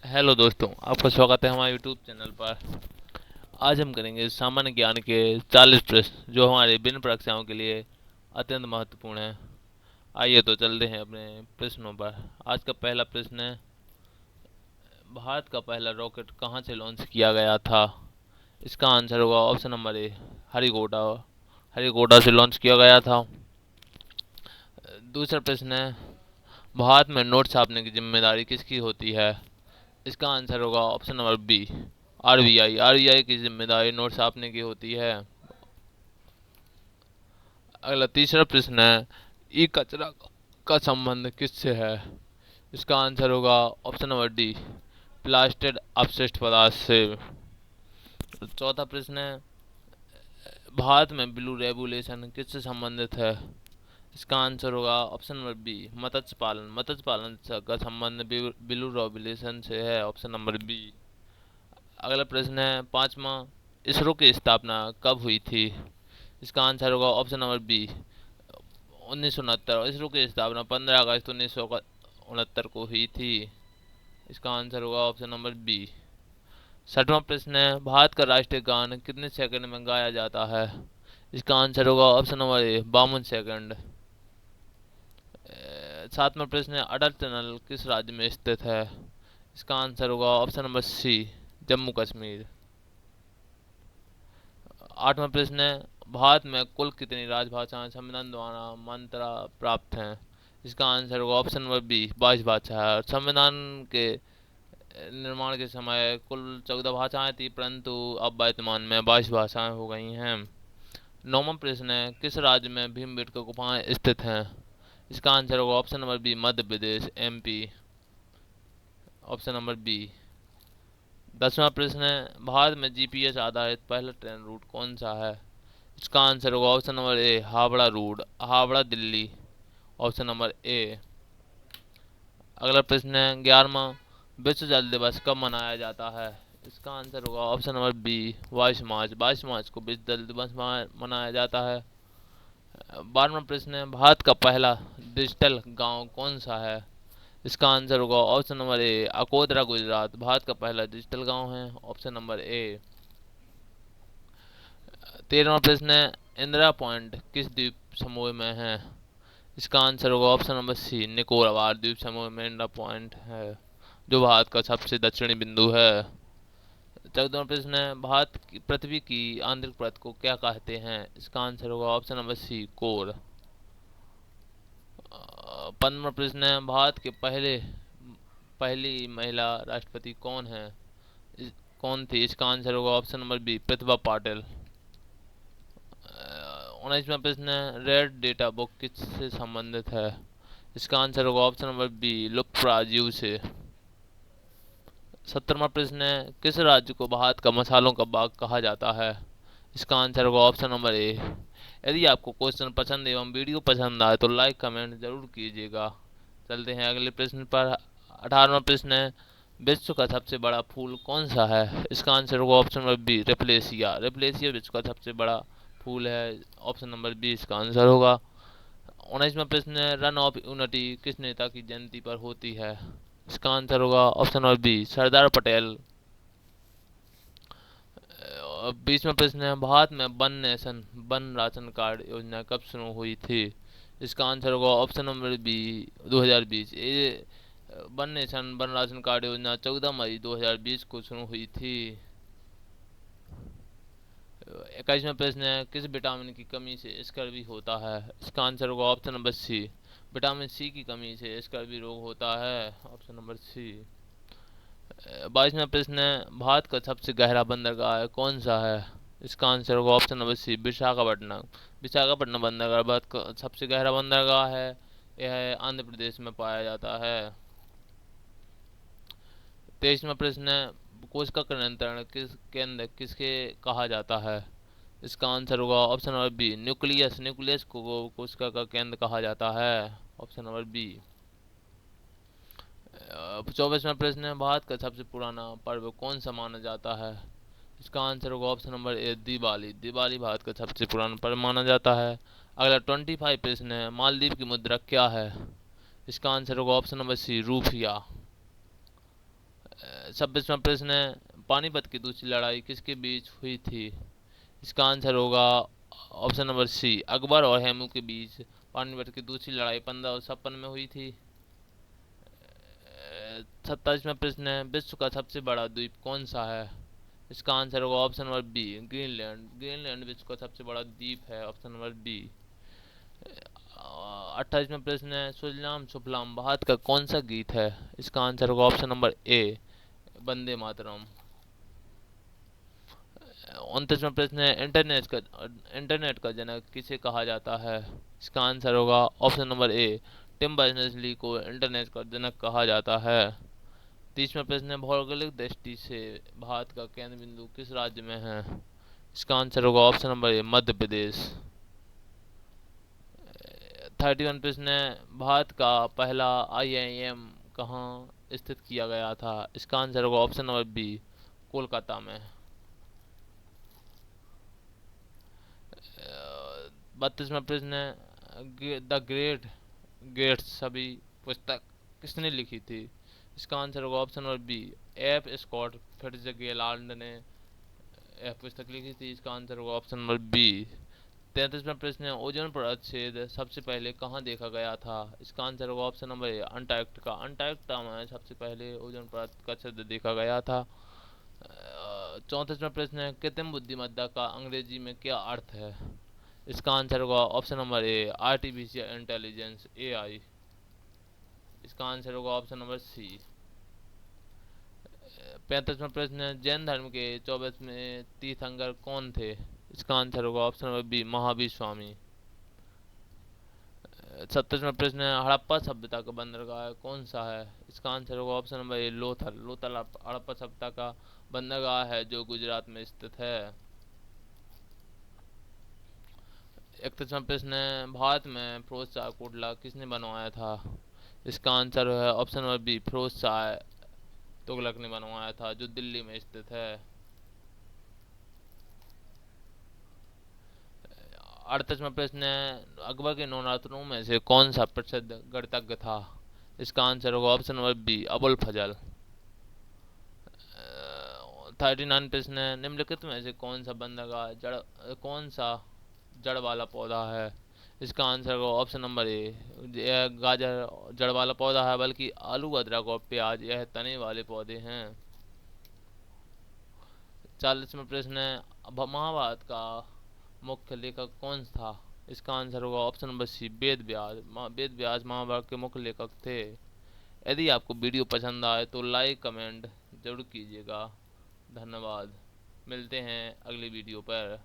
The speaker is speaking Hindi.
हेलो दोस्तों, आपका स्वागत है हमारे यूट्यूब चैनल पर। आज हम करेंगे सामान्य ज्ञान के 40 प्रश्न जो हमारे विभिन्न परीक्षाओं के लिए अत्यंत महत्वपूर्ण हैं। आइए तो चलते हैं अपने प्रश्नों पर। आज का पहला प्रश्न है, भारत का पहला रॉकेट कहाँ से लॉन्च किया गया था? इसका आंसर होगा ऑप्शन नंबर ए, हरिगोडा। हरिगोडा से लॉन्च किया गया था। दूसरा प्रश्न है, भारत में नोट छापने की जिम्मेदारी किसकी होती है? इसका आंसर होगा option number B, RBI. RBI की जिम्मेदारी नोट छापने की होती है। अगला तीसरा प्रश्न है, ई कचरा का संबंध किससे है? इसका आंसर होगा ऑप्शन नंबर डी, प्लास्टिक अपशिष्ट पदार्थ से। चौथा प्रश्न है, भारत में ब्लू रेगुलेशन किससे संबंधित है? इसका आंसर होगा ऑप्शन नंबर बी, मत्स्य पालन। मत्स्य पालन का संबंध ब्लू रेगुलेशन से है, ऑप्शन नंबर बी। अगला प्रश्न है पांचवा, इसरो की स्थापना कब हुई थी? इसका आंसर होगा ऑप्शन नंबर बी, 1969। इसरो की स्थापना 15 अगस्त 1969 को हुई थी। इसका आंसर होगा ऑप्शन नंबर बी। छठवां प्रश्न है, भारत का राष्ट्रीय गान कितने सेकंड में गाया जाता है? इसका आंसर होगा ऑप्शन नंबर ए, 52 सेकंड। सातवां प्रश्न है, अटल टनल किस राज्य में स्थित है? इसका आंसर होगा option number C, Jammu Kashmir. आठवां प्रश्न है, भारत में कुल कितनी राजभाषाएं संविधान द्वारा मान्यता प्राप्त हैं? इसका आंसर होगा ऑप्शन नंबर बी, 22 भाषा है। संविधान के निर्माण के समय कुल 14 भाषाएं थी, परंतु अब वर्तमान में 22 भाषाएं हो गई हैं। नौवां प्रश्न है, किस राज्य में भीमबेटका गुफाएं स्थित हैं? इसका आंसर होगा option number B, Madhya Pradesh, MP. Option number B. 10वां प्रश्न है, भारत में जीपीएस आधारित पहला ट्रेन रूट कौन सा है? इसका आंसर होगा option number A, Howrah route, Howrah Delhi. Option number A. अगला प्रश्न है 11वां, विश्व जल दिवस कब मनाया जाता है? इसका आंसर होगा ऑप्शन नंबर बी, 22 मार्च। 22 मार्च को विश्व जल दिवस मनाया जाता है। 12वां प्रश्न है, भारत का पहला डिजिटल गांव कौन सा है? इसका आंसर होगा ऑप्शन नंबर ए, अकोदरा गुजरात। भारत का पहला डिजिटल गांव है, ऑप्शन नंबर ए। 13वां प्रश्न है, इंदिरा पॉइंट किस द्वीप समूह में है? इसका आंसर होगा ऑप्शन नंबर सी, निकोबार द्वीप समूह में इंदिरा पॉइंट है, जो भारत का सबसे दक्षिणी बिंदु है। 14वां प्रश्न है, भारत की पृथ्वी की आंतरिक परत को क्या कहते हैं? इसका आंसर होगा ऑप्शन नंबर सी, कोर। 15वां प्रश्न है, भारत के पहली महिला राष्ट्रपति कौन है? कौन थी? इसका आंसर होगा option number B, Pratibha Patil. 19वां प्रश्न है, रेड डेटा बुक किससे संबंधित है? इसका आंसर होगा ऑप्शन नंबर बी, लुफ्तरांजी से। 17वां प्रश्न है, किस राज्य को भारत का मसालों का बाग कहा जाता है? इसका आंसर होगा ऑप्शन नंबर ए। यदि आपको क्वेश्चन पसंद एवं वीडियो पसंद आए तो लाइक कमेंट जरूर कीजिएगा। चलते हैं अगले प्रश्न पर। 18वां प्रश्न है, विश्व का सबसे बड़ा फूल कौन सा है? इसका आंसर होगा ऑप्शन नंबर बी, रेपलेशिया। रेपलेशिया विश्व का सबसे बड़ा फूल है, ऑप्शन नंबर बी इसका आंसर होगा। 19वां प्रश्न है, रन ऑफ यूनिटी किस नेता की जयंती पर होती है? इसका आंसर होगा option number B, Sardar Patel. 20वां प्रश्न है, भारत में one nation one ration card योजना कब शुरू हुई थी? इसका आंसर होगा ऑप्शन नंबर बी, 2020। ये one nation one ration card योजना 14 मई 2020 को शुरू हुई थी। 21वां प्रश्न है, किस विटामिन की कमी से स्कर्वी होता है? इसका आंसर होगा option number C, vitamin C की कमी से स्कर्वी रोग होता है, ऑप्शन नंबर सी। 22वां प्रश्न है, भारत का सबसे गहरा बंदरगाह कौन सा है? इसका आंसर होगा option number C, Visakhapatnam. Visakhapatnam बंदरगाह भारत का सबसे गहरा बंदरगाह है। यह आंध्र प्रदेश में पाया जाता है। 23वां प्रश्न है, कोशिका का नियंत्रण किस केंद्र किसके कहा जाता है? इसका आंसर होगा option number B, nucleus. Nucleus को कोशिका का केंद्र कहा जाता है, ऑप्शन नंबर बी। 24वां प्रश्न है, भारत का सबसे पुराना पर्व कौन सा माना जाता है? इसका आंसर होगा ऑप्शन नंबर ए, दिवाली। दिवाली भारत का सबसे पुराना पर्व माना जाता है। अगला 25 प्रश्न है, मालदीव की मुद्रा क्या है? इसका आंसर होगा ऑप्शन नंबर सी, रूपिया। 26वां प्रश्न है, पानीपत की दूसरी लड़ाई किसके बीच हुई थी? इसका आंसर होगा ऑप्शन नंबर सी, अकबर और हेमू के बीच पानीपत की दूसरी लड़ाई 1556 में हुई थी। 27वां प्रश्न है, विश्व का सबसे बड़ा द्वीप कौन सा है? इसका आंसर होगा option number B, Greenland. Greenland विश्व का सबसे बड़ा द्वीप है, ऑप्शन नंबर बी। 28वां प्रश्न है, सुजलाम सुफलाम भारत का कौन सा गीत है? इसका आंसर होगा ऑप्शन नंबर ए, वंदे मातरम। 29वां प्रश्न है, इंटरनेट का जनक किसे कहा जाता है? इसका आंसर होगा option number A, Tim Berners Lee को इंटरनेट का जनक कहा जाता है। 30वां प्रश्न है, भौगोलिक दृष्टि से भारत का केंद्र बिंदु किस राज्य में है? इसका आंसर होगा ऑप्शन नंबर ए, मध्य प्रदेश। 31 प्रश्न है, भारत का पहला आईआईएम कहाँ स्थित किया गया था? इसका आंसर होगा ऑप्शन नंबर बी, कोलकाता में। 32वां प्रश्न है, द ग्रेट गेट्स सभी पुस्तक किसने लिखी थी? इसका आंसर होगा option number B, F Scott Fitzgerald ने यह पुस्तक लिखी थी। इसका आंसर होगा ऑप्शन नंबर बी। 33वां प्रश्न है, ओजोन परत छेद सबसे पहले कहाँ देखा गया था? इसका आंसर होगा ऑप्शन नंबर ए, अंटार्कटिका। अंटार्कटिका में सबसे पहले ओजोन परत का छेद देखा गया था। 34वां प्रश्न है, कृत्रिम बुद्धिमत्ता का अंग्रेजी में क्या अर्थ है? इसका आंसर होगा ऑप्शन नंबर ए, आर्टिफिशियल इंटेलिजेंस, एआई। इसका आंसर होगा ऑप्शन नंबर सी। 35वां प्रश्न है, जैन धर्म के 24वें तीर्थंकर कौन थे? इसका आंसर होगा option number B, Mahavir Swami. 37वां प्रश्न है, हड़प्पा सभ्यता का बंदरगाह कौन सा है? इसका आंसर होगा ऑप्शन नंबर ए, लोथल। लोथल हड़प्पा सभ्यता का बंदरगाह है जो गुजरात में स्थित है। 31वां प्रश्न है, भारत में फिरोज शाह कोटला किसने बनवाया था? इसका आंसर है option number B, Firoz Shah Tughlaq ने बनवाया था, जो दिल्ली में स्थित है। 38वां प्रश्न है, अकबर के 9 रत्नों में से कौन सा प्रसिद्ध गणितज्ञ था? इसका आंसर होगा ऑप्शन नंबर बी, अबुल फजल। 39 प्रश्न है, निम्नलिखित में से कौन सा जड़ वाला पौधा है? इसका आंसर होगा ऑप्शन नंबर ए, यह गाजर जड़ वाला पौधा है, बल्कि आलू, अदरक और प्याज यह तने वाले पौधे हैं। 40वां प्रश्न है, महाभारत का मुख्य लेखक कौन था? इसका आंसर होगा ऑप्शन नंबर सी, वेद व्यास। वेद व्यास महाभारत के मुख्य लेखक थे। यदि आपको वीडियो पसंद आए तो लाइक कमेंट जरूर कीजिएगा। धन्यवाद। मिलते हैं अगली वीडियो पर।